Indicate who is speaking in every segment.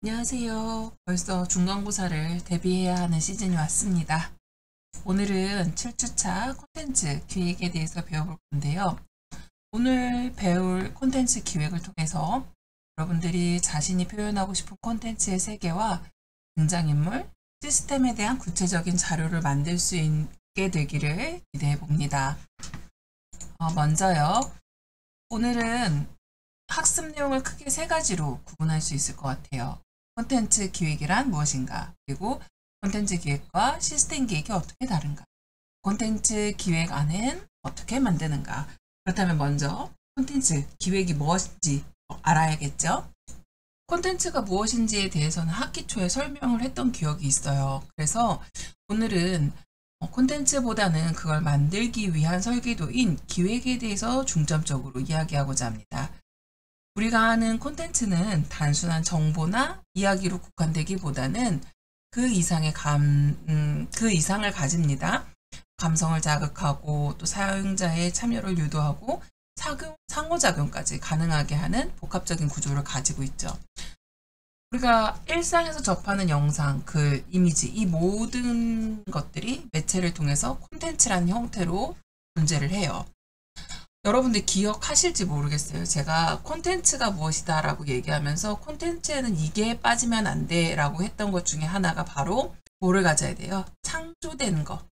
Speaker 1: 안녕하세요. 벌써 중간고사를 대비해야 하는 시즌이 왔습니다. 오늘은 7주차 콘텐츠 기획에 대해서 배워볼 건데요. 오늘 배울 콘텐츠 기획을 통해서 여러분들이 자신이 표현하고 싶은 콘텐츠의 세계와 등장인물, 시스템에 대한 구체적인 자료를 만들 수 있게 되기를 기대해 봅니다. 먼저요. 오늘은 학습 내용을 크게 세 가지로 구분할 수 있을 것 같아요. 콘텐츠 기획이란 무엇인가? 그리고 콘텐츠 기획과 시스템 기획이 어떻게 다른가? 콘텐츠 기획 안은 어떻게 만드는가? 그렇다면 먼저 콘텐츠 기획이 무엇인지 알아야겠죠? 콘텐츠가 무엇인지에 대해서는 학기 초에 설명을 했던 기억이 있어요. 그래서 오늘은 콘텐츠보다는 그걸 만들기 위한 설계도인 기획에 대해서 중점적으로 이야기하고자 합니다. 우리가 하는 콘텐츠는 단순한 정보나 이야기로 국한되기보다는 그 이상의 그 이상을 가집니다. 감성을 자극하고 또 사용자의 참여를 유도하고 상호작용까지 가능하게 하는 복합적인 구조를 가지고 있죠. 우리가 일상에서 접하는 영상, 글, 이미지 이 모든 것들이 매체를 통해서 콘텐츠라는 형태로 존재를 해요. 여러분들 기억하실지 모르겠어요. 제가 콘텐츠가 무엇이다 라고 얘기하면서 콘텐츠에는 이게 빠지면 안 돼 라고 했던 것 중에 하나가 바로 뭐를 가져야 돼요? 창조된 것.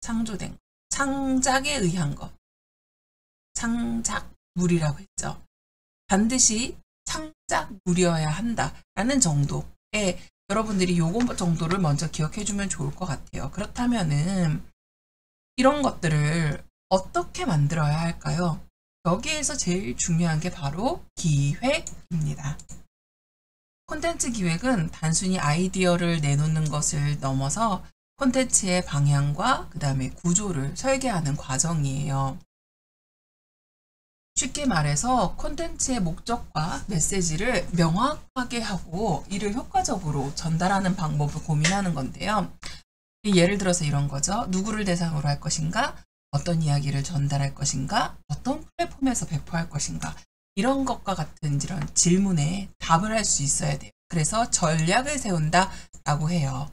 Speaker 1: 창조된 것. 창작에 의한 것. 창작물이라고 했죠. 반드시 창작물이어야 한다라는 정도의 여러분들이 요거 정도를 먼저 기억해 주면 좋을 것 같아요. 그렇다면은 이런 것들을 어떻게 만들어야 할까요? 여기에서 제일 중요한 게 바로 기획입니다. 콘텐츠 기획은 단순히 아이디어를 내놓는 것을 넘어서 콘텐츠의 방향과 그 다음에 구조를 설계하는 과정이에요. 쉽게 말해서 콘텐츠의 목적과 메시지를 명확하게 하고 이를 효과적으로 전달하는 방법을 고민하는 건데요. 예를 들어서 이런 거죠. 누구를 대상으로 할 것인가? 어떤 이야기를 전달할 것인가? 어떤 플랫폼에서 배포할 것인가? 이런 것과 같은 이런 질문에 답을 할 수 있어야 돼요. 그래서 전략을 세운다 라고 해요.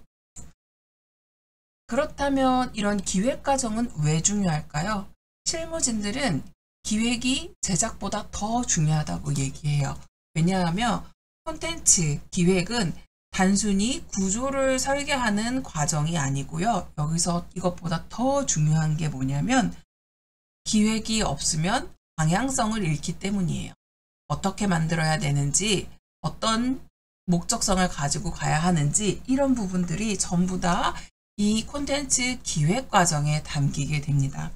Speaker 1: 그렇다면 이런 기획 과정은 왜 중요할까요? 실무진들은 기획이 제작보다 더 중요하다고 얘기해요. 왜냐하면 콘텐츠 기획은 단순히 구조를 설계하는 과정이 아니고요. 여기서 이것보다 더 중요한 게 뭐냐면 기획이 없으면 방향성을 잃기 때문이에요. 어떻게 만들어야 되는지, 어떤 목적성을 가지고 가야 하는지 이런 부분들이 전부 다 이 콘텐츠 기획 과정에 담기게 됩니다.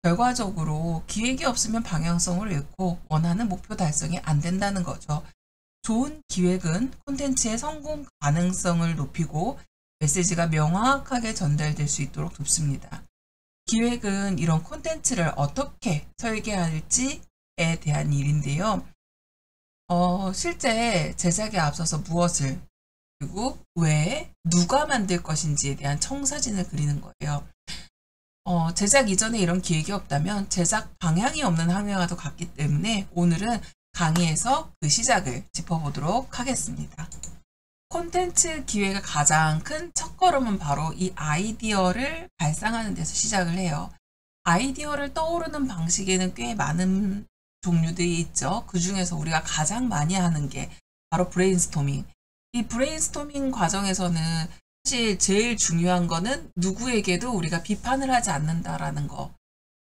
Speaker 1: 결과적으로 기획이 없으면 방향성을 잃고 원하는 목표 달성이 안 된다는 거죠. 좋은 기획은 콘텐츠의 성공 가능성을 높이고 메시지가 명확하게 전달될 수 있도록 돕습니다. 기획은 이런 콘텐츠를 어떻게 설계할지에 대한 일인데요. 실제 제작에 앞서서 무엇을 그리고 왜 누가 만들 것인지에 대한 청사진을 그리는 거예요. 제작 이전에 이런 기획이 없다면 제작 방향이 없는 항해와도 같기 때문에 오늘은 강의에서 그 시작을 짚어보도록 하겠습니다. 콘텐츠 기획의 가장 큰 첫걸음은 바로 이 아이디어를 발상하는 데서 시작을 해요. 아이디어를 떠오르는 방식에는 꽤 많은 종류들이 있죠. 그 중에서 우리가 가장 많이 하는 게 바로 브레인스토밍. 이 브레인스토밍 과정에서는 사실 제일 중요한 거는 누구에게도 우리가 비판을 하지 않는다라는 거.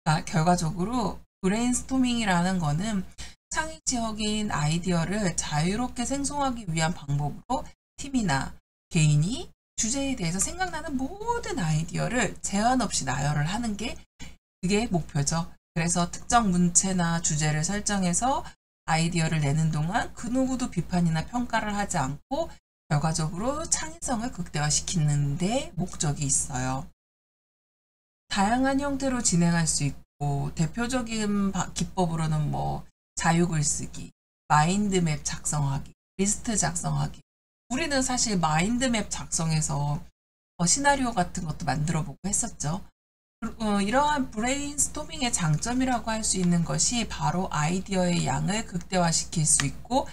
Speaker 1: 그러니까 결과적으로 브레인스토밍이라는 거는 창의적인 아이디어를 자유롭게 생성하기 위한 방법으로 팀이나 개인이 주제에 대해서 생각나는 모든 아이디어를 제한 없이 나열을 하는 게 그게 목표죠. 그래서 특정 문체나 주제를 설정해서 아이디어를 내는 동안 그 누구도 비판이나 평가를 하지 않고 결과적으로 창의성을 극대화시키는 데 목적이 있어요. 다양한 형태로 진행할 수 있고 대표적인 기법으로는 뭐 자유글쓰기, 마인드맵 작성하기, 리스트 작성하기. 우리는 사실 마인드맵 작성해서 시나리오 같은 것도 만들어 보고 했었죠. 이러한 브레인스토밍의 장점이라고 할 수 있는 것이 바로 아이디어의 양을 극대화시킬 수 있고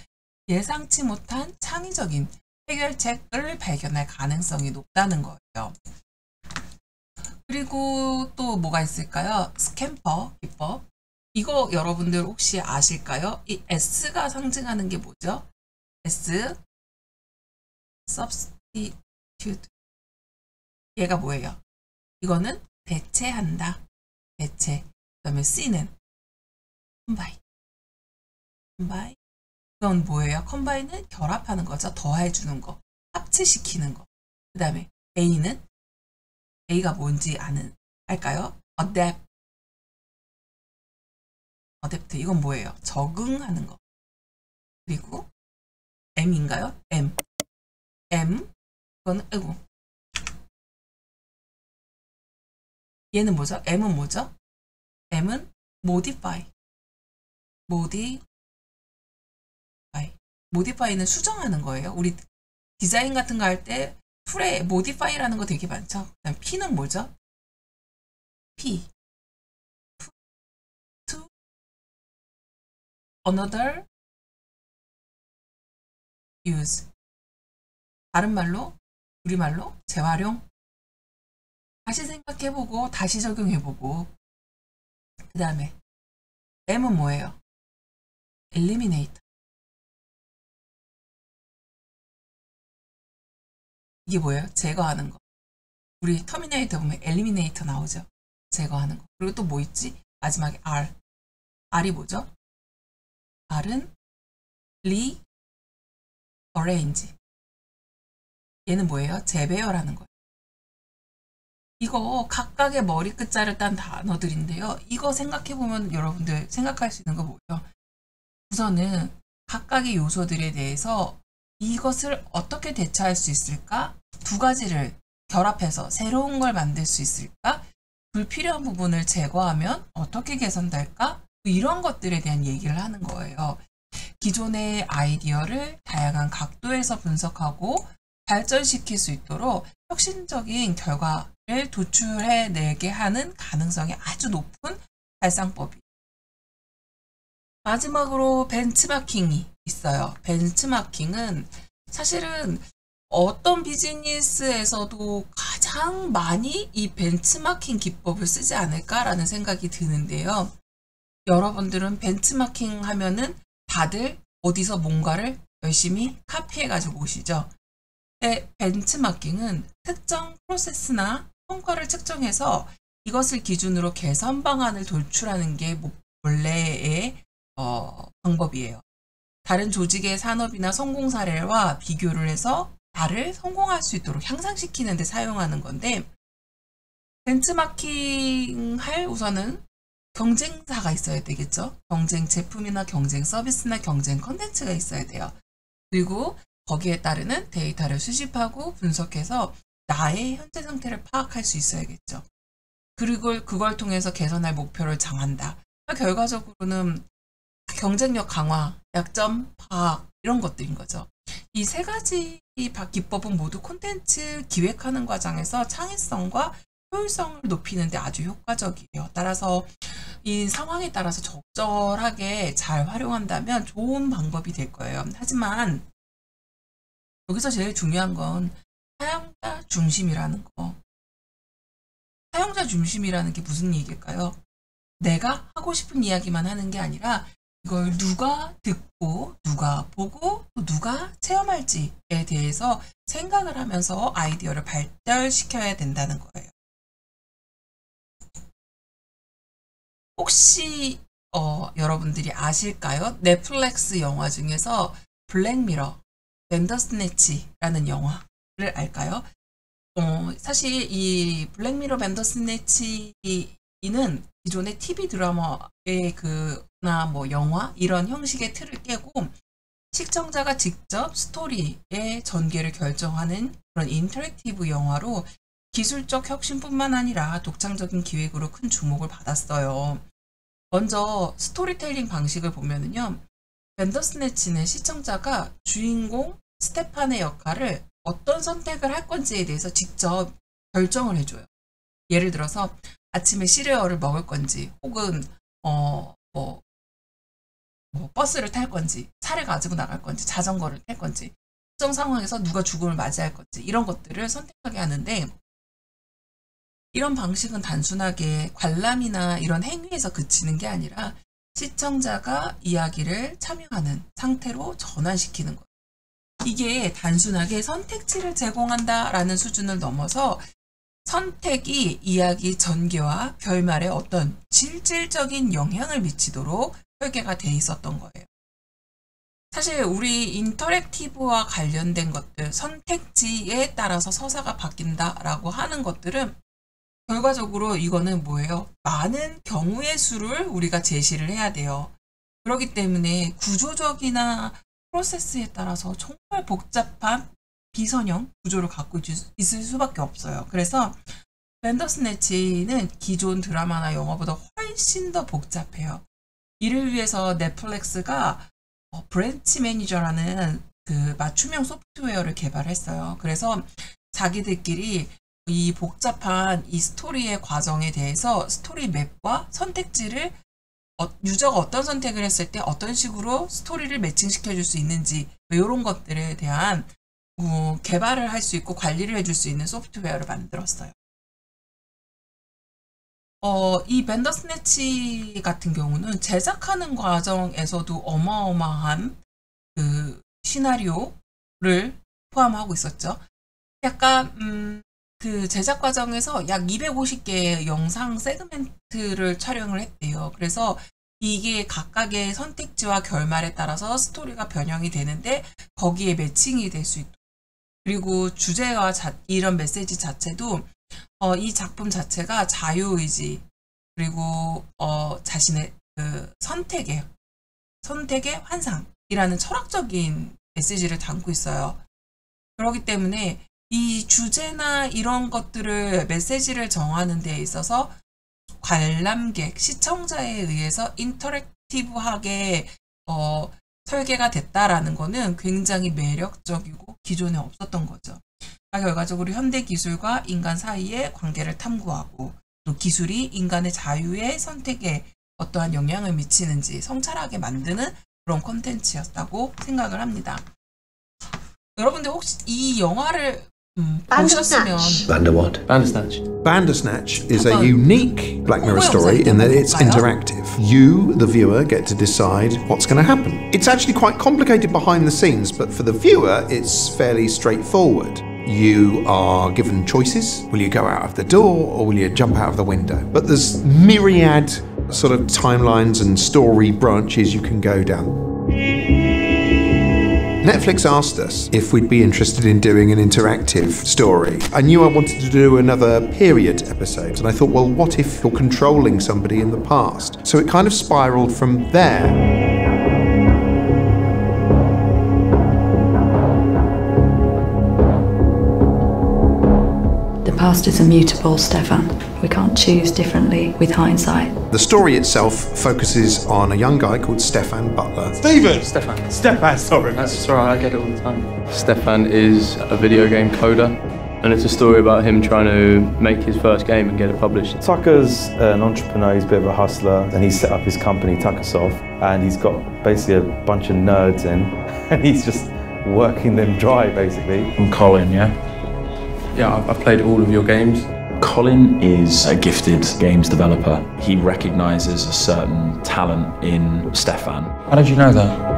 Speaker 1: 예상치 못한 창의적인 해결책을 발견할 가능성이 높다는 거예요. 그리고 또 뭐가 있을까요? 스캠퍼 기법. 이거 여러분들 혹시 아실까요? 이 S가 상징하는 게 뭐죠? S, substitute. 얘가 뭐예요? 이거는 대체한다. 대체. 그 다음에 C는 combine. combine. 이건 뭐예요? 컴바인은 결합하는 거죠. 더해주는 거. 합치시키는 거. 그 다음에 A는 A가 뭔지 알까요? adapt. adapt. 이건 뭐예요? 적응하는 거. 그리고 M인가요? M. 이거는 아이고. 얘는 뭐죠? M은 뭐죠? M은 modify. modify는 수정하는 거예요. 우리 디자인 같은 거 할 때 툴에 modify라는 거 되게 많죠. 그다음 P는 뭐죠? P. to another use. 다른 말로, 우리말로 재활용. 다시 생각해보고, 다시 적용해보고. 그 다음에 M은 뭐예요? eliminate. 이게 뭐예요? 제거하는 거. 우리 터미네이터 보면 엘리미네이터 나오죠. 제거하는 거. 그리고 또 뭐 있지? 마지막에 R. R이 뭐죠? R은 rearrange. 얘는 뭐예요? 재배열하는 거예요. 이거 각각의 머리 끝자를 딴 단어들인데요. 이거 생각해보면 여러분들 생각할 수 있는 거 뭐죠? 우선은 각각의 요소들에 대해서 이것을 어떻게 대처할 수 있을까? 두 가지를 결합해서 새로운 걸 만들 수 있을까? 불필요한 부분을 제거하면 어떻게 개선될까? 이런 것들에 대한 얘기를 하는 거예요. 기존의 아이디어를 다양한 각도에서 분석하고 발전시킬 수 있도록 혁신적인 결과를 도출해내게 하는 가능성이 아주 높은 발상법이에요. 마지막으로 벤치마킹이 있어요. 벤치마킹은 사실은 어떤 비즈니스에서도 가장 많이 이 벤치마킹 기법을 쓰지 않을까라는 생각이 드는데요. 여러분들은 벤치마킹 하면은 다들 어디서 뭔가를 열심히 카피해가지고 오시죠. 벤치마킹은 특정 프로세스나 성과를 측정해서 이것을 기준으로 개선 방안을 도출하는 게 원래의 방법이에요. 다른 조직의 산업이나 성공 사례와 비교를 해서 나를 성공할 수 있도록 향상시키는 데 사용하는 건데, 벤치마킹 할 우선은 경쟁사가 있어야 되겠죠. 경쟁 제품이나 경쟁 서비스나 경쟁 컨텐츠가 있어야 돼요. 그리고 거기에 따르는 데이터를 수집하고 분석해서 나의 현재 상태를 파악할 수 있어야겠죠. 그리고 그걸 통해서 개선할 목표를 정한다. 결과적으로는 경쟁력 강화, 약점 파악 이런 것들인 거죠. 이 세 가지 기법은 모두 콘텐츠 기획하는 과정에서 창의성과 효율성을 높이는 데 아주 효과적이에요. 따라서 이 상황에 따라서 적절하게 잘 활용한다면 좋은 방법이 될 거예요. 하지만 여기서 제일 중요한 건 사용자 중심이라는 거. 사용자 중심이라는 게 무슨 얘기일까요? 내가 하고 싶은 이야기만 하는 게 아니라 이걸 누가 듣고 누가 보고 또 누가 체험할지에 대해서 생각을 하면서 아이디어를 발달시켜야 된다는 거예요. 혹시 여러분들이 아실까요? 넷플릭스 영화 중에서 블랙미러, 벤더스네치라는 영화를 알까요? 사실 이 블랙미러 벤더스네치는 기존의 TV 드라마의 나 뭐 영화 이런 형식의 틀을 깨고 시청자가 직접 스토리의 전개를 결정하는 그런 인터랙티브 영화로 기술적 혁신뿐만 아니라 독창적인 기획으로 큰 주목을 받았어요. 먼저 스토리텔링 방식을 보면은요. 벤더스네치는 시청자가 주인공 스테판의 역할을 어떤 선택을 할 건지에 대해서 직접 결정을 해줘요. 예를 들어서 아침에 시리얼을 먹을 건지 혹은 뭐 버스를 탈 건지, 차를 가지고 나갈 건지, 자전거를 탈 건지, 특정 상황에서 누가 죽음을 맞이할 건지 이런 것들을 선택하게 하는데 이런 방식은 단순하게 관람이나 이런 행위에서 그치는 게 아니라 시청자가 이야기를 참여하는 상태로 전환시키는 거예요. 이게 단순하게 선택지를 제공한다라는 수준을 넘어서 선택이 이야기 전개와 결말에 어떤 실질적인 영향을 미치도록 설계가 돼 있었던 거예요. 사실 우리 인터랙티브와 관련된 것들, 선택지에 따라서 서사가 바뀐다라고 하는 것들은 결과적으로 이거는 뭐예요? 많은 경우의 수를 우리가 제시를 해야 돼요. 그렇기 때문에 구조적이나 프로세스에 따라서 정말 복잡한 비선형 구조를 갖고 있을 수밖에 없어요. 그래서 벤더스네치는 기존 드라마나 영화보다 훨씬 더 복잡해요. 이를 위해서 넷플릭스가 브랜치 매니저라는 그 맞춤형 소프트웨어를 개발했어요. 그래서 자기들끼리 이 복잡한 이 스토리의 과정에 대해서 스토리 맵과 선택지를 유저가 어떤 선택을 했을 때 어떤 식으로 스토리를 매칭시켜 줄 수 있는지 이런 것들에 대한 개발을 할 수 있고 관리를 해줄 수 있는 소프트웨어를 만들었어요. 이 벤더스네치 같은 경우는 제작하는 과정에서도 어마어마한 그 시나리오를 포함하고 있었죠. 약간 그 제작 과정에서 약 250개의 영상 세그멘트를 촬영을 했대요. 그래서 이게 각각의 선택지와 결말에 따라서 스토리가 변형이 되는데 거기에 매칭이 될 수 있도록, 그리고 주제와 이런 메시지 자체도 이 작품 자체가 자유의지 그리고 자신의 그 선택의 환상이라는 철학적인 메시지를 담고 있어요. 그렇기 때문에 이 주제나 이런 것들을 메시지를 정하는 데 있어서 관람객, 시청자에 의해서 인터랙티브하게 설계가 됐다라는 거는 굉장히 매력적이고 기존에 없었던 거죠. 결과적으로 현대 기술과 인간 사이의 관계를 탐구하고 또 기술이 인간의 자유의 선택에 어떠한 영향을 미치는지 성찰하게 만드는 그런 콘텐츠였다고 생각을 합니다. 여러분들 혹시 이 영화를 보셨으면
Speaker 2: Bandersnatch is a unique Black Mirror story in that it's interactive. You, the viewer, get to decide what's going to happen. It's actually quite complicated behind the scenes, but for the viewer, it's fairly straightforward. You are given choices. Will you go out of the door or will you jump out of the window? But there's myriad sort of timelines and story branches you can go down. Netflix asked us if we'd be interested in doing an interactive story. I knew I wanted to do another period episode, and I thought, well, what if you're controlling somebody in the past? So it kind of spiraled from there.
Speaker 3: The past is immutable, Stefan. We can't choose differently with hindsight.
Speaker 2: The story itself focuses on a young guy called Stefan Butler.
Speaker 4: Stefan, sorry.
Speaker 5: That's right, I get it all the time. Stefan is a video game coder, and it's a story about him trying to make his first game and get it published.
Speaker 4: Tucker's an entrepreneur, he's a bit of a hustler, and he's set up his company, Tuckersoft, and he's got basically a bunch of nerds in, and he's just working them dry, basically.
Speaker 6: I'm Colin, yeah?
Speaker 5: Yeah, I've played all of your games.
Speaker 6: Colin is a gifted games developer. He recognises a certain talent in Stefan. How did you know that?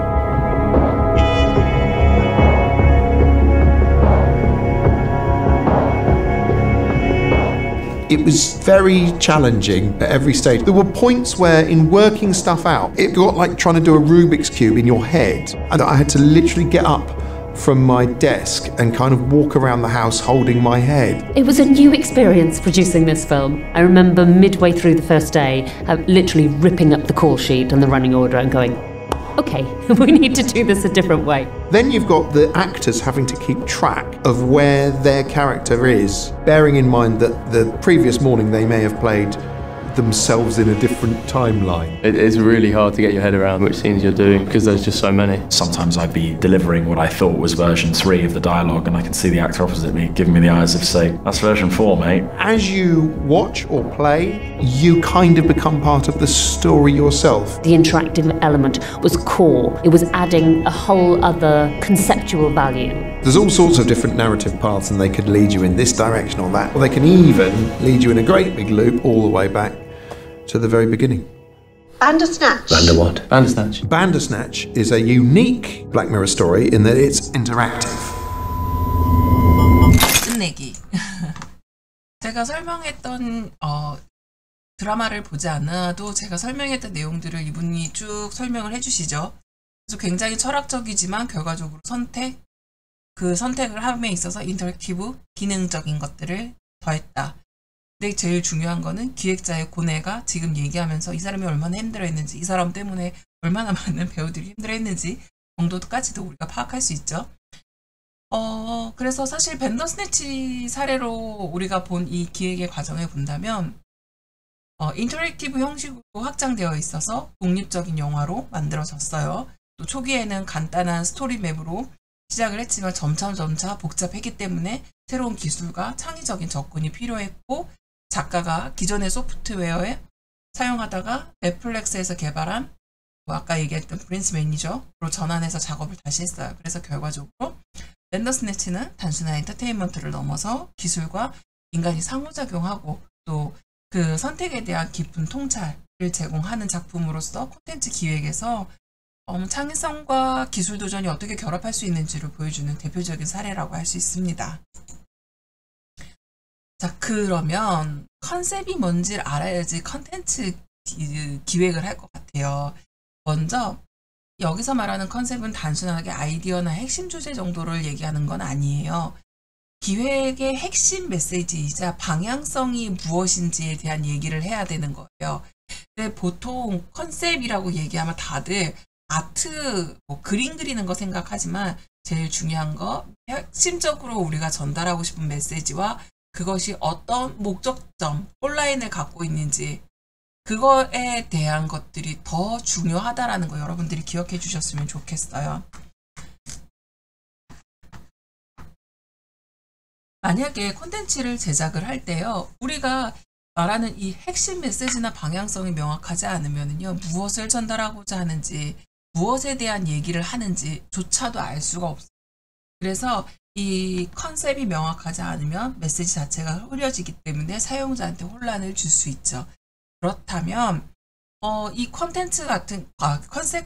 Speaker 2: It was very challenging at every stage. There were points where in working stuff out, it got like trying to do a Rubik's Cube in your head. And I had to literally get up from my desk and kind of walk around the house holding my head.
Speaker 7: It was a new experience producing this film. I remember midway through the first day, literally ripping up the call sheet and the running order and going, okay, we need to do this a different way.
Speaker 2: Then you've got the actors having to keep track of where their character is, bearing in mind that the previous morning they may have played themselves in a different timeline.
Speaker 5: It's really hard to get your head around which scenes you're doing because there's just so many.
Speaker 6: Sometimes I'd be delivering what I thought was version 3 of the dialogue and I can see the actor opposite me giving me the eyes of say, that's version 4, mate.
Speaker 2: As you watch or play, you kind of become part of the story yourself.
Speaker 7: The interactive element was core. It was adding a whole other conceptual value.
Speaker 2: There's all sorts of different narrative paths and they could lead you in this direction or that, or they can even lead you in a great big loop all the way back to the very beginning.
Speaker 8: Bandersnatch.
Speaker 5: Bander what? Bandersnatch.
Speaker 2: Bandersnatch is a unique Black Mirror story in that it's interactive.
Speaker 1: 끝내기. 제가 설명했던 드라마를 보지 않아도 제가 설명했던 내용들을 이분이 쭉 설명을 해주시죠. 그래서 굉장히 철학적이지만 결과적으로 그 선택을 함에 있어서 인터랙티브, 기능적인 것들을 더했다. 근데 제일 중요한 거는 기획자의 고뇌가 지금 얘기하면서 이 사람이 얼마나 힘들어했는지, 이 사람 때문에 얼마나 많은 배우들이 힘들어했는지 정도까지도 우리가 파악할 수 있죠. 그래서 사실 밴더스네치 사례로 우리가 본 이 기획의 과정을 본다면 인터랙티브 형식으로 확장되어 있어서 독립적인 영화로 만들어졌어요. 또 초기에는 간단한 스토리 맵으로 시작을 했지만 점차 복잡했기 때문에 새로운 기술과 창의적인 접근이 필요했고 작가가 기존의 소프트웨어에 사용하다가 넷플릭스에서 개발한 아까 얘기했던 프린스 매니저로 전환해서 작업을 다시 했어요. 그래서 결과적으로 밴더스네치는 단순한 엔터테인먼트를 넘어서 기술과 인간이 상호작용하고 또 그 선택에 대한 깊은 통찰을 제공하는 작품으로서 콘텐츠 기획에서 창의성과 기술 도전이 어떻게 결합할 수 있는지를 보여주는 대표적인 사례라고 할 수 있습니다. 자, 그러면 컨셉이 뭔지를 알아야지 컨텐츠 기획을 할 것 같아요. 먼저 여기서 말하는 컨셉은 단순하게 아이디어나 핵심 주제 정도를 얘기하는 건 아니에요. 기획의 핵심 메시지이자 방향성이 무엇인지에 대한 얘기를 해야 되는 거예요. 근데 보통 컨셉이라고 얘기하면 다들 아트, 그림 그리는 거 생각하지만 제일 중요한 거 핵심적으로 우리가 전달하고 싶은 메시지와 그것이 어떤 목적점, 폴라인을 갖고 있는지 그거에 대한 것들이 더 중요하다라는 거 여러분들이 기억해 주셨으면 좋겠어요. 만약에 콘텐츠를 제작을 할 때요. 우리가 말하는 이 핵심 메시지나 방향성이 명확하지 않으면요. 무엇을 전달하고자 하는지, 무엇에 대한 얘기를 하는지조차도 알 수가 없어요. 그래서 이 컨셉이 명확하지 않으면 메시지 자체가 흐려지기 때문에 사용자한테 혼란을 줄 수 있죠. 그렇다면 이 컨셉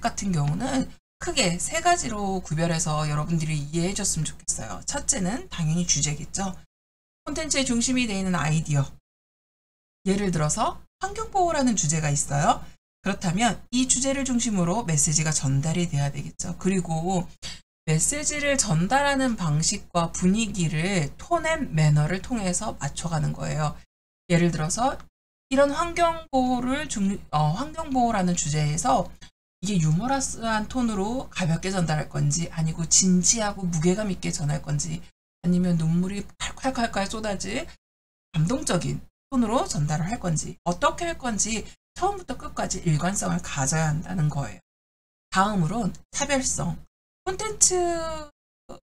Speaker 1: 같은 경우는 크게 3가지로 구별해서 여러분들이 이해해 줬으면 좋겠어요. 첫째는 당연히 주제겠죠. 콘텐츠의 중심이 되어 있는 아이디어. 예를 들어서 환경보호라는 주제가 있어요. 그렇다면 이 주제를 중심으로 메시지가 전달이 돼야 되겠죠. 그리고 메시지를 전달하는 방식과 분위기를 톤 앤 매너를 통해서 맞춰가는 거예요. 예를 들어서 이런 환경보호라는 주제에서 이게 유머러스한 톤으로 가볍게 전달할 건지 아니고 진지하고 무게감 있게 전할 건지 아니면 눈물이 칼칼칼칼 쏟아질 감동적인 톤으로 전달을 할 건지 어떻게 할 건지 처음부터 끝까지 일관성을 가져야 한다는 거예요. 다음으로는 차별성.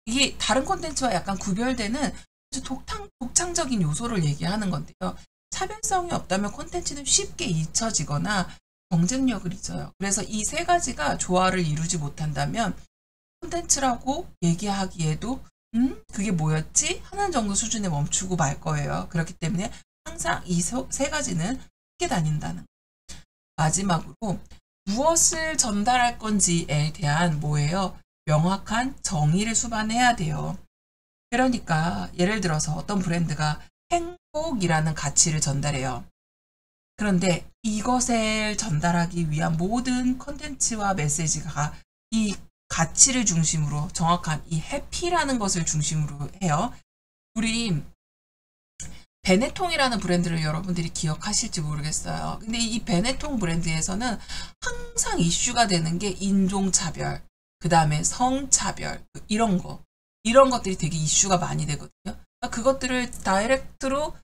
Speaker 1: 이게 다른 콘텐츠와 약간 구별되는 독창적인 요소를 얘기하는 건데요. 차별성이 없다면 콘텐츠는 쉽게 잊혀지거나 경쟁력을 잊어요. 그래서 이 3가지가 조화를 이루지 못한다면 콘텐츠라고 얘기하기에도 그게 뭐였지? 하는 정도 수준에 멈추고 말 거예요. 그렇기 때문에 항상 이 3가지는 함께 다닌다는 거예요. 마지막으로 무엇을 전달할 건지에 대한 명확한 정의를 수반해야 돼요. 그러니까 예를 들어서 어떤 브랜드가 행복이라는 가치를 전달해요. 그런데 이것을 전달하기 위한 모든 컨텐츠와 메시지가 이 가치를 중심으로 정확한 이 해피라는 것을 중심으로 해요. 우리 베네통이라는 브랜드를 여러분들이 기억하실지 모르겠어요. 근데 이 베네통 브랜드에서는 항상 이슈가 되는 게 인종차별, 그 다음에 성차별, 이런 것들이 되게 이슈가 많이 되거든요. 그것들을 다이렉트로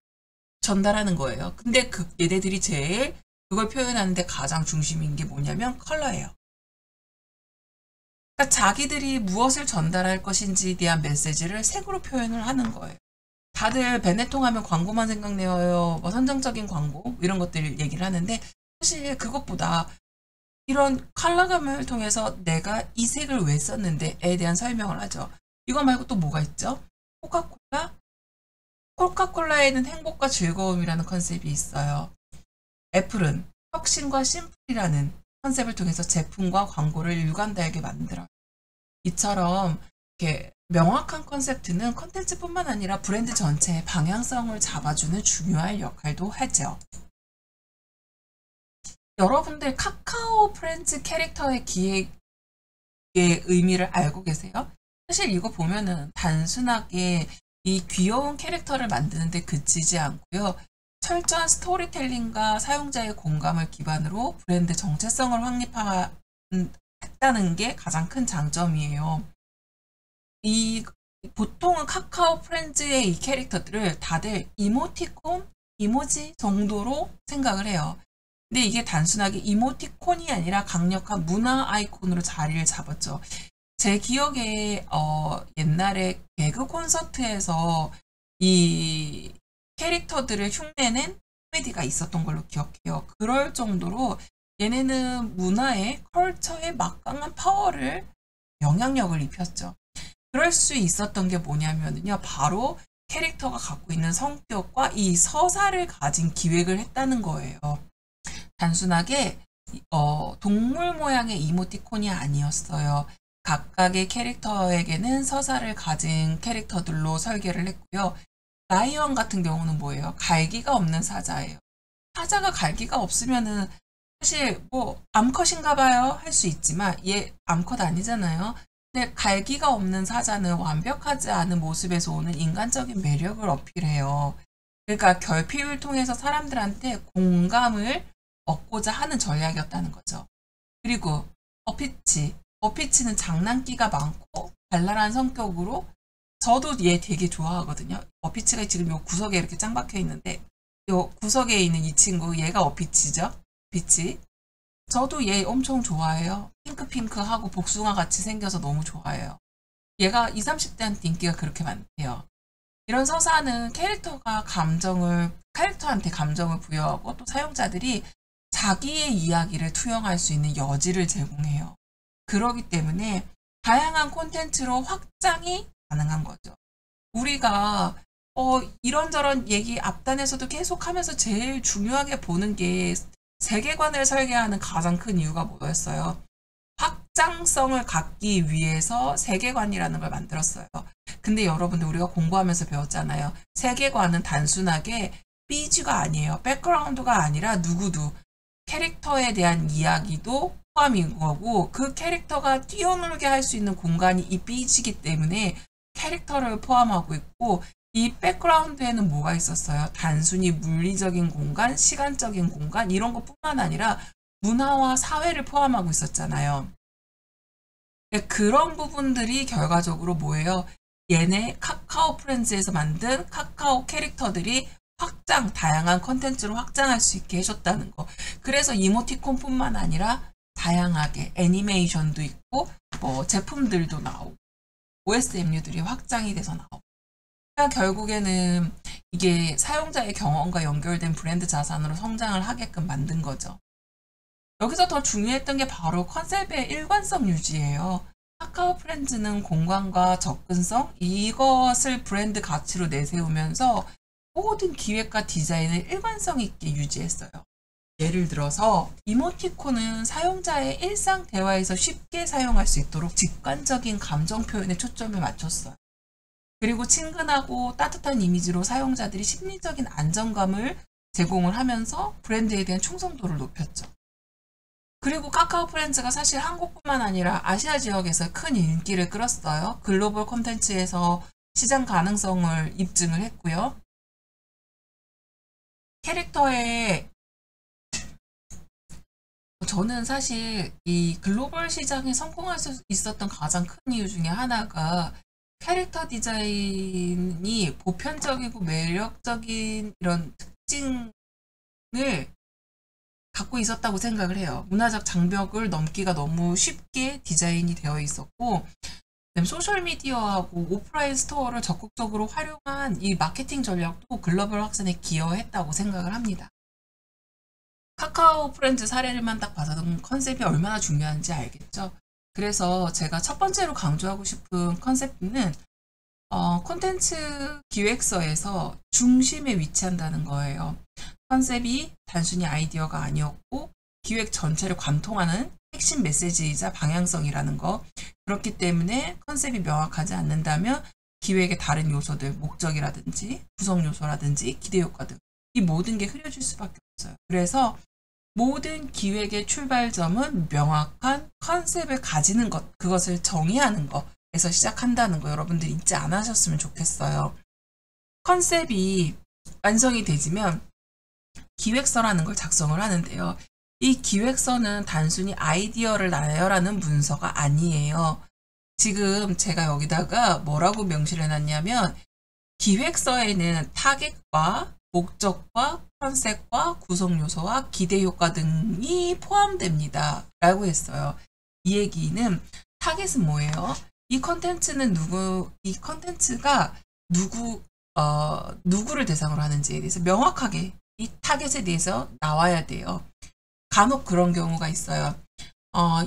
Speaker 1: 전달하는 거예요. 근데 얘네들이 제일 그걸 표현하는데 가장 중심인 게 뭐냐면 컬러예요. 그러니까 자기들이 무엇을 전달할 것인지에 대한 메시지를 색으로 표현을 하는 거예요. 다들 베네통 하면 광고만 생각나요. 뭐 선정적인 광고 이런 것들 얘기를 하는데 사실 그것보다 이런 컬러감을 통해서 내가 이 색을 왜 썼는데에 대한 설명을 하죠. 이거 말고 또 뭐가 있죠? 코카콜라에는 행복과 즐거움이라는 컨셉이 있어요. 애플은 혁신과 심플이라는 컨셉을 통해서 제품과 광고를 일관되게 만들어요. 이처럼 이렇게 명확한 컨셉트는 컨텐츠뿐만 아니라 브랜드 전체의 방향성을 잡아주는 중요한 역할도 하죠. 여러분들 카카오 프렌즈 캐릭터의 기획의 의미를 알고 계세요? 사실 이거 보면은 단순하게 이 귀여운 캐릭터를 만드는데 그치지 않고요. 철저한 스토리텔링과 사용자의 공감을 기반으로 브랜드 정체성을 확립했다는 게 가장 큰 장점이에요. 보통은 카카오 프렌즈의 이 캐릭터들을 다들 이모티콘, 이모지 정도로 생각을 해요. 근데 이게 단순하게 이모티콘이 아니라 강력한 문화 아이콘으로 자리를 잡았죠. 제 기억에 옛날에 개그 콘서트에서 이 캐릭터들을 흉내낸 코미디가 있었던 걸로 기억해요. 그럴 정도로 얘네는 문화의 컬처에 막강한 파워를 영향력을 입혔죠. 그럴 수 있었던 게 뭐냐면요. 바로 캐릭터가 갖고 있는 성격과 이 서사를 가진 기획을 했다는 거예요. 단순하게 동물 모양의 이모티콘이 아니었어요. 각각의 캐릭터에게는 서사를 가진 캐릭터들로 설계를 했고요. 라이언 같은 경우는 뭐예요? 갈기가 없는 사자예요. 사자가 갈기가 없으면은 사실 뭐 암컷인가 봐요 할 수 있지만 얘 암컷 아니잖아요. 근데 갈기가 없는 사자는 완벽하지 않은 모습에서 오는 인간적인 매력을 어필해요. 그러니까 결핍을 통해서 사람들한테 공감을 얻고자 하는 전략이었다는 거죠. 그리고 어피치는 장난기가 많고 발랄한 성격으로 저도 얘 되게 좋아하거든요. 어피치가 지금 요 구석에 이렇게 짱 박혀 있는데 요 구석에 있는 이 친구 얘가 어피치죠. 어피치. 저도 얘 엄청 좋아해요. 핑크핑크하고 복숭아 같이 생겨서 너무 좋아해요. 얘가 20, 30대한테 인기가 그렇게 많대요. 이런 서사는 캐릭터한테 감정을 부여하고 또 사용자들이 자기의 이야기를 투영할 수 있는 여지를 제공해요. 그렇기 때문에 다양한 콘텐츠로 확장이 가능한 거죠. 우리가 이런저런 얘기 앞단에서도 계속 하면서 제일 중요하게 보는 게 세계관을 설계하는 가장 큰 이유가 뭐였어요? 확장성을 갖기 위해서 세계관이라는 걸 만들었어요. 근데 여러분들 우리가 공부하면서 배웠잖아요. 세계관은 단순하게 BG가 아니에요. 백그라운드가 아니라 누구도 캐릭터에 대한 이야기도 포함인 거고 그 캐릭터가 뛰어놀게 할 수 있는 공간이 이 BG이기 때문에 캐릭터를 포함하고 있고 이 백그라운드에는 뭐가 있었어요? 단순히 물리적인 공간, 시간적인 공간 이런 것뿐만 아니라 문화와 사회를 포함하고 있었잖아요. 그런 부분들이 결과적으로 뭐예요? 얘네 카카오 프렌즈에서 만든 카카오 캐릭터들이 다양한 컨텐츠로 확장할 수 있게 해줬다는 거. 그래서 이모티콘뿐만 아니라 다양하게 애니메이션도 있고 뭐 제품들도 나오고 OSMU들이 확장이 돼서 나오고 그러니까 결국에는 이게 사용자의 경험과 연결된 브랜드 자산으로 성장을 하게끔 만든 거죠. 여기서 더 중요했던 게 바로 컨셉의 일관성 유지예요. 카카오 프렌즈는 공간과 접근성 이것을 브랜드 가치로 내세우면서 모든 기획과 디자인을 일관성 있게 유지했어요. 예를 들어서 이모티콘은 사용자의 일상 대화에서 쉽게 사용할 수 있도록 직관적인 감정 표현에 초점을 맞췄어요. 그리고 친근하고 따뜻한 이미지로 사용자들이 심리적인 안정감을 제공을 하면서 브랜드에 대한 충성도를 높였죠. 그리고 카카오 프렌즈가 사실 한국뿐만 아니라 아시아 지역에서 큰 인기를 끌었어요. 글로벌 콘텐츠에서 시장 가능성을 입증을 했고요. 캐릭터의 저는 사실 이 글로벌 시장에 성공할 수 있었던 가장 큰 이유 중에 하나가 캐릭터 디자인이 보편적이고 매력적인 이런 특징을 갖고 있었다고 생각을 해요. 문화적 장벽을 넘기가 너무 쉽게 디자인이 되어 있었고, 소셜미디어하고 오프라인 스토어를 적극적으로 활용한 이 마케팅 전략도 글로벌 확산에 기여했다고 생각을 합니다. 카카오 프렌즈 사례를만 딱 봐서도 컨셉이 얼마나 중요한지 알겠죠? 그래서 제가 첫 번째로 강조하고 싶은 컨셉은 콘텐츠 기획서에서 중심에 위치한다는 거예요. 컨셉이 단순히 아이디어가 아니었고 기획 전체를 관통하는 핵심 메시지이자 방향성이라는 거. 그렇기 때문에 컨셉이 명확하지 않는다면 기획의 다른 요소들, 목적이라든지 구성 요소라든지 기대 효과 등 이 모든 게 흐려질 수밖에 없어요. 그래서 모든 기획의 출발점은 명확한 컨셉을 가지는 것, 그것을 정의하는 것에서 시작한다는 거 여러분들 잊지 않으셨으면 좋겠어요. 컨셉이 완성이 되지면 기획서라는 걸 작성을 하는데요. 이 기획서는 단순히 아이디어를 나열하는 문서가 아니에요. 지금 제가 여기다가 뭐라고 명시를 해놨냐면 기획서에는 타겟과 목적과 컨셉과 구성 요소와 기대 효과 등이 포함됩니다. 라고 했어요. 이 얘기는 타겟은 뭐예요? 이 컨텐츠가 누구를 대상으로 하는지에 대해서 명확하게 이 타겟에 대해서 나와야 돼요. 간혹 그런 경우가 있어요.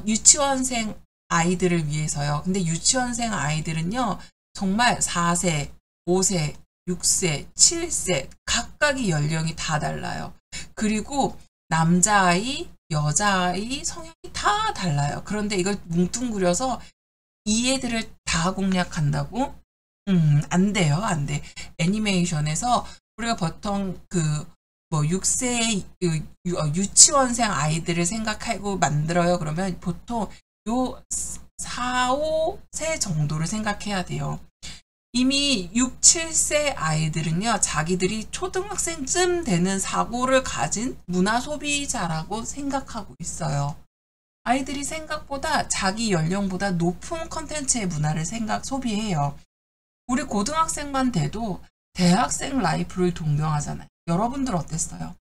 Speaker 1: 유치원생 아이들을 위해서요. 근데 유치원생 아이들은요, 정말 4세, 5세, 6세, 7세 각각의 연령이 다 달라요. 그리고 남자아이, 여자아이 성향이 다 달라요. 그런데 이걸 뭉뚱그려서 이 애들을 다 공략한다고? 안 돼요. 안 돼. 애니메이션에서 우리가 보통 6세 유치원생 아이들을 생각하고 만들어요. 그러면 보통 요 4, 5세 정도를 생각해야 돼요. 이미 6, 7세 아이들은요, 자기들이 초등학생쯤 되는 사고를 가진 문화 소비자라고 생각하고 있어요. 아이들이 생각보다 자기 연령보다 높은 컨텐츠의 문화를 소비해요. 우리 고등학생만 돼도 대학생 라이프를 동경하잖아요. 여러분들 어땠어요?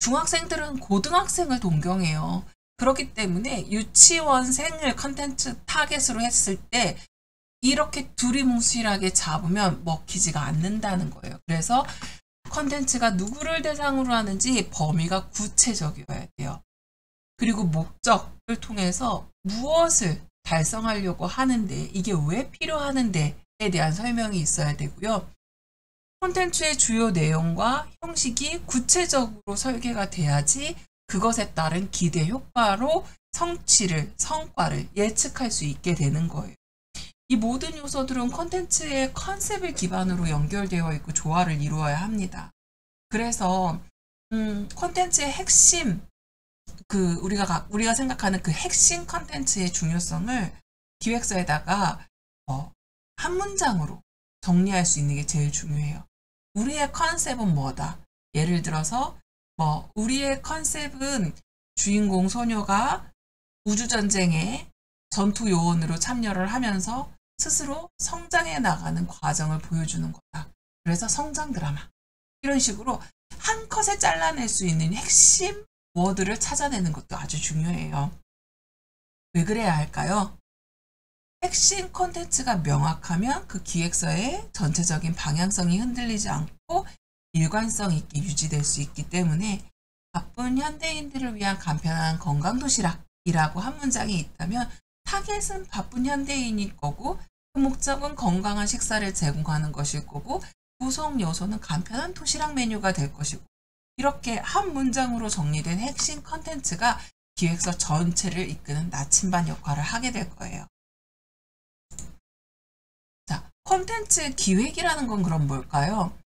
Speaker 1: 중학생들은 고등학생을 동경해요. 그렇기 때문에 유치원생을 컨텐츠 타겟으로 했을 때 이렇게 두리뭉실하게 잡으면 먹히지가 않는다는 거예요. 그래서 컨텐츠가 누구를 대상으로 하는지 범위가 구체적이어야 돼요. 그리고 목적을 통해서 무엇을 달성하려고 하는데, 이게 왜 필요하는데에 대한 설명이 있어야 되고요. 콘텐츠의 주요 내용과 형식이 구체적으로 설계가 돼야지 그것에 따른 기대 효과로 성과를 예측할 수 있게 되는 거예요. 이 모든 요소들은 콘텐츠의 컨셉을 기반으로 연결되어 있고 조화를 이루어야 합니다. 그래서 콘텐츠의 핵심, 우리가 생각하는 그 핵심 콘텐츠의 중요성을 기획서에다가 한 문장으로 정리할 수 있는 게 제일 중요해요. 우리의 컨셉은 뭐다? 예를 들어서 우리의 컨셉은 주인공 소녀가 우주전쟁에 전투 요원으로 참여를 하면서 스스로 성장해 나가는 과정을 보여주는 거다. 그래서 성장 드라마. 이런 식으로 한 컷에 잘라낼 수 있는 핵심 워드를 찾아내는 것도 아주 중요해요. 왜 그래야 할까요? 핵심 콘텐츠가 명확하면 그 기획서의 전체적인 방향성이 흔들리지 않고 일관성 있게 유지될 수 있기 때문에 바쁜 현대인들을 위한 간편한 건강도시락이라고 한 문장이 있다면 타겟은 바쁜 현대인일 거고 그 목적은 건강한 식사를 제공하는 것일 거고 구성 요소는 간편한 도시락 메뉴가 될 것이고, 이렇게 한 문장으로 정리된 핵심 컨텐츠가 기획서 전체를 이끄는 나침반 역할을 하게 될 거예요. 자, 컨텐츠 기획이라는 건 그럼 뭘까요?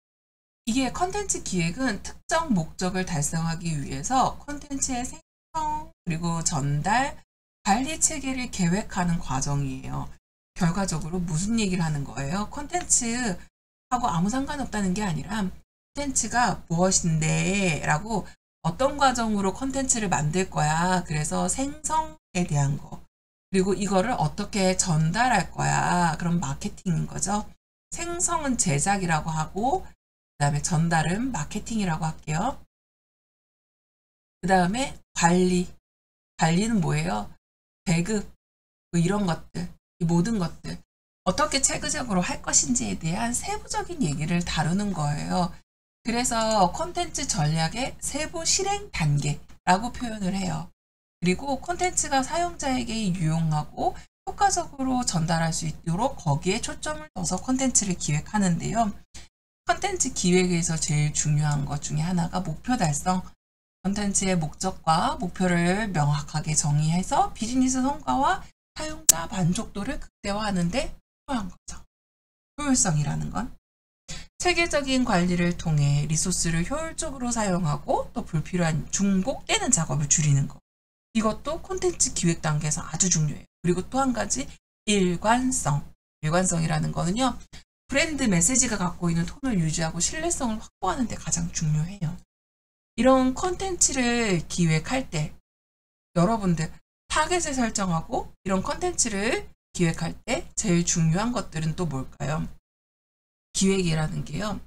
Speaker 1: 이게 컨텐츠 기획은 특정 목적을 달성하기 위해서 컨텐츠의 생성, 그리고 전달, 관리 체계를 계획하는 과정이에요. 결과적으로 무슨 얘기를 하는 거예요? 콘텐츠하고 아무 상관없다는 게 아니라 콘텐츠가 무엇인데 라고 어떤 과정으로 콘텐츠를 만들 거야. 그래서 생성에 대한 거. 그리고 이거를 어떻게 전달할 거야. 그럼 마케팅인 거죠. 생성은 제작이라고 하고 다음에 전달은 마케팅이라고 할게요. 그 다음에 관리는 뭐예요? 배급, 뭐 이런 것들, 이 모든 것들 어떻게 체계적으로 할 것인지에 대한 세부적인 얘기를 다루는 거예요. 그래서 콘텐츠 전략의 세부 실행 단계라고 표현을 해요. 그리고 콘텐츠가 사용자에게 유용하고 효과적으로 전달할 수 있도록 거기에 초점을 둬서 콘텐츠를 기획하는데요. 콘텐츠 기획에서 제일 중요한 것 중에 하나가 목표 달성. 콘텐츠의 목적과 목표를 명확하게 정의해서 비즈니스 성과와 사용자 만족도를 극대화하는 데 필요한 거죠. 효율성이라는 건 체계적인 관리를 통해 리소스를 효율적으로 사용하고 또 불필요한 중복되는 작업을 줄이는 것. 이것도 콘텐츠 기획 단계에서 아주 중요해요. 그리고 또 한 가지 일관성. 일관성이라는 거는요. 브랜드 메시지가 갖고 있는 톤을 유지하고 신뢰성을 확보하는 데 가장 중요해요. 이런 콘텐츠를 기획할 때 여러분들 타겟을 설정하고 이런 콘텐츠를 기획할 때 제일 중요한 것들은 또 뭘까요? 기획이라는 게요.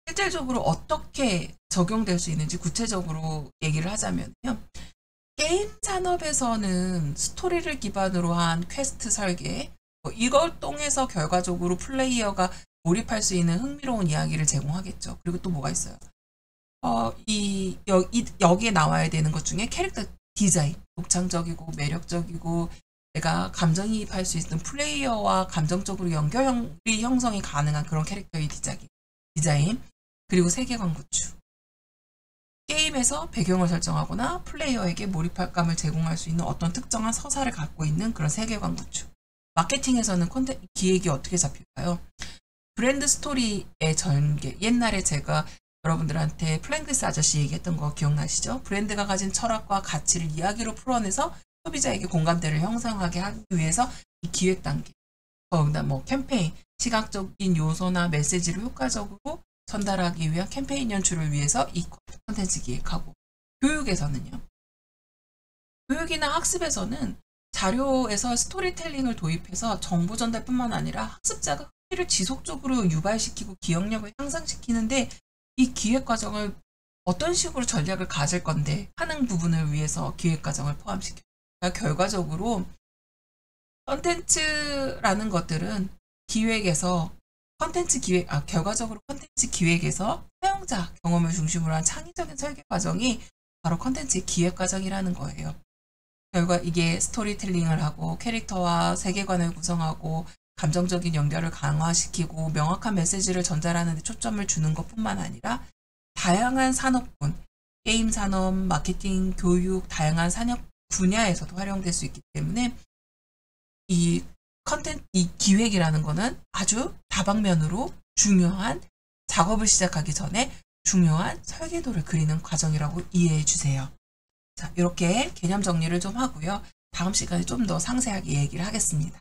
Speaker 1: 실질적으로 어떻게 적용될 수 있는지 구체적으로 얘기를 하자면요. 게임 산업에서는 스토리를 기반으로 한 퀘스트 설계, 이걸 통해서 결과적으로 플레이어가 몰입할 수 있는 흥미로운 이야기를 제공하겠죠. 그리고 또 뭐가 있어요? 여기에 나와야 되는 것 중에 캐릭터 디자인, 독창적이고 매력적이고 내가 감정이입할 수 있는 플레이어와 감정적으로 연결이 형성이 가능한 그런 캐릭터의 디자인, 그리고 세계관 구축. 게임에서 배경을 설정하거나 플레이어에게 몰입감을 제공할 수 있는 어떤 특정한 서사를 갖고 있는 그런 세계관 구축. 마케팅에서는 기획이 어떻게 잡힐까요? 브랜드 스토리의 전개. 옛날에 제가 여러분들한테 플랭크스 아저씨 얘기했던 거 기억나시죠? 브랜드가 가진 철학과 가치를 이야기로 풀어내서 소비자에게 공감대를 형성하게 하기 위해서 이 기획 단계, 뭐 캠페인, 시각적인 요소나 메시지를 효과적으로 전달하기 위한 캠페인 연출을 위해서 이 콘텐츠 기획하고, 교육에서는요. 교육이나 학습에서는 자료에서 스토리텔링을 도입해서 정보 전달뿐만 아니라 학습자가 흥미를 지속적으로 유발시키고 기억력을 향상시키는데 이 기획 과정을 어떤 식으로 전략을 가질 건데 하는 부분을 위해서 기획 과정을 포함시켜요. 그러니까 결과적으로 컨텐츠라는 것들은 결과적으로 컨텐츠 기획에서 사용자 경험을 중심으로 한 창의적인 설계 과정이 바로 컨텐츠 기획 과정이라는 거예요. 결과 이게 스토리텔링을 하고 캐릭터와 세계관을 구성하고 감정적인 연결을 강화시키고 명확한 메시지를 전달하는 데 초점을 주는 것뿐만 아니라 다양한 산업군, 게임 산업, 마케팅, 교육, 다양한 산업 분야에서도 활용될 수 있기 때문에 이 기획이라는 거는 아주 다방면으로 중요한 작업을 시작하기 전에 중요한 설계도를 그리는 과정이라고 이해해 주세요. 자, 이렇게 개념 정리를 좀 하고요. 다음 시간에 좀 더 상세하게 얘기를 하겠습니다.